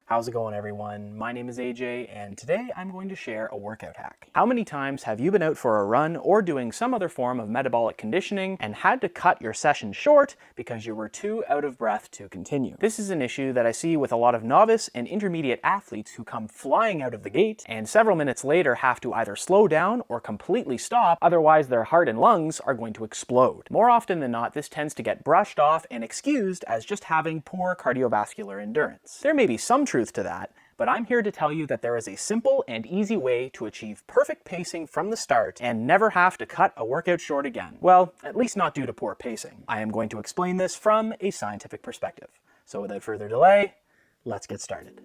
How's it going, everyone? My name is AJ, and today I'm going to share a workout hack. How many times have you been out for a run or doing some other form of metabolic conditioning and had to cut your session short because you were too out of breath to continue? This is an issue that I see with a lot of novice and intermediate athletes who come flying out of the gate and several minutes later have to either slow down or completely stop, otherwise their heart and lungs are going to explode. More often than not, this tends to get brushed off and excused as just having poor cardiovascular endurance. There may be some truth to that, but I'm here to tell you that there is a simple and easy way to achieve perfect pacing from the start and never have to cut a workout short again. Well, at least not due to poor pacing. I am going to explain this from a scientific perspective. So without further delay, let's get started.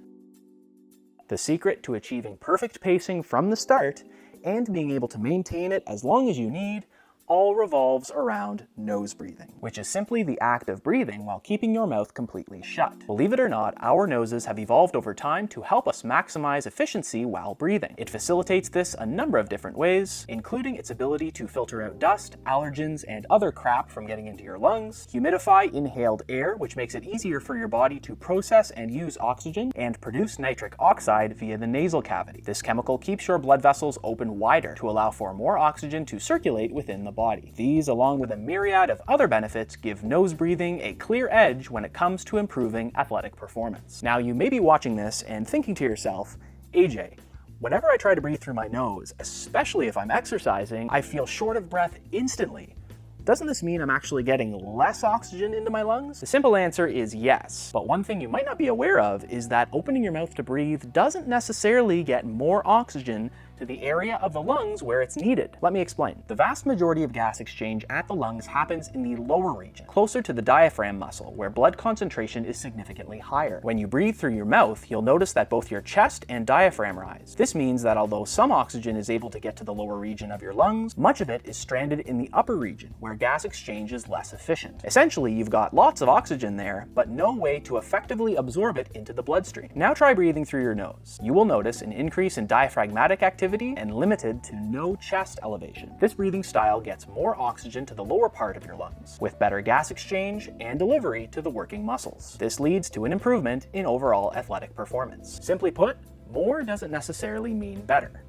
The secret to achieving perfect pacing from the start and being able to maintain it as long as you need all revolves around nose breathing, which is simply the act of breathing while keeping your mouth completely shut. Believe it or not, our noses have evolved over time to help us maximize efficiency while breathing. It facilitates this a number of different ways, including its ability to filter out dust, allergens, and other crap from getting into your lungs, humidify inhaled air, which makes it easier for your body to process and use oxygen, and produce nitric oxide via the nasal cavity. This chemical keeps your blood vessels open wider to allow for more oxygen to circulate within the body. These, along with a myriad of other benefits, give nose breathing a clear edge when it comes to improving athletic performance. Now, you may be watching this and thinking to yourself, AJ, whenever I try to breathe through my nose, especially if I'm exercising, I feel short of breath instantly. Doesn't this mean I'm actually getting less oxygen into my lungs? The simple answer is yes, but one thing you might not be aware of is that opening your mouth to breathe doesn't necessarily get more oxygen to the area of the lungs where it's needed. Let me explain. The vast majority of gas exchange at the lungs happens in the lower region, closer to the diaphragm muscle, where blood concentration is significantly higher. When you breathe through your mouth, you'll notice that both your chest and diaphragm rise. This means that although some oxygen is able to get to the lower region of your lungs, much of it is stranded in the upper region, where gas exchange is less efficient. Essentially, you've got lots of oxygen there, but no way to effectively absorb it into the bloodstream. Now try breathing through your nose. You will notice an increase in diaphragmatic activity and limited to no chest elevation. This breathing style gets more oxygen to the lower part of your lungs, with better gas exchange and delivery to the working muscles. This leads to an improvement in overall athletic performance. Simply put, more doesn't necessarily mean better.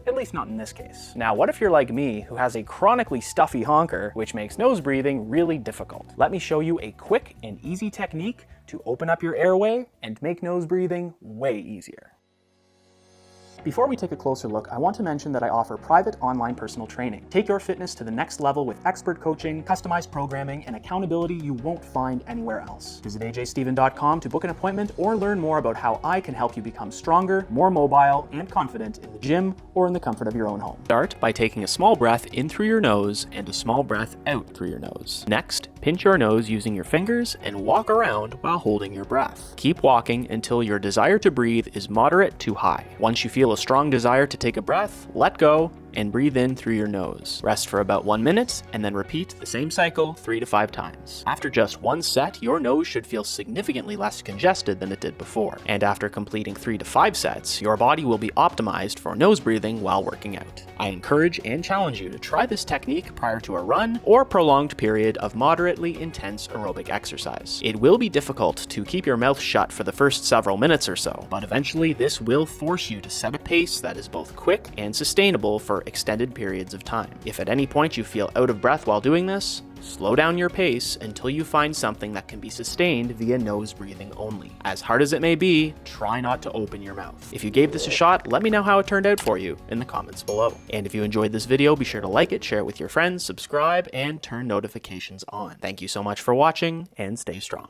At least not in this case. Now, what if you're like me, who has a chronically stuffy honker, which makes nose breathing really difficult? Let me show you a quick and easy technique to open up your airway and make nose breathing way easier. Before we take a closer look, I want to mention that I offer private online personal training. Take your fitness to the next level with expert coaching, customized programming, and accountability you won't find anywhere else. Visit ajsteven.com to book an appointment or learn more about how I can help you become stronger, more mobile, and confident in the gym or in the comfort of your own home. Start by taking a small breath in through your nose and a small breath out through your nose. Next, pinch your nose using your fingers and walk around while holding your breath. Keep walking until your desire to breathe is moderate to high. Once you feel a strong desire to take a breath, let go and breathe in through your nose. Rest for about 1 minute and then repeat the same cycle 3 to 5 times. After just one set, your nose should feel significantly less congested than it did before. And after completing 3 to 5 sets, your body will be optimized for nose breathing while working out. I encourage and challenge you to try this technique prior to a run or prolonged period of moderately intense aerobic exercise. It will be difficult to keep your mouth shut for the first several minutes or so, but eventually this will force you to set a pace that is both quick and sustainable for extended periods of time. If at any point you feel out of breath while doing this, slow down your pace until you find something that can be sustained via nose breathing only. As hard as it may be, try not to open your mouth. If you gave this a shot, let me know how it turned out for you in the comments below. And if you enjoyed this video, be sure to like it, share it with your friends, subscribe, and turn notifications on. Thank you so much for watching, and stay strong.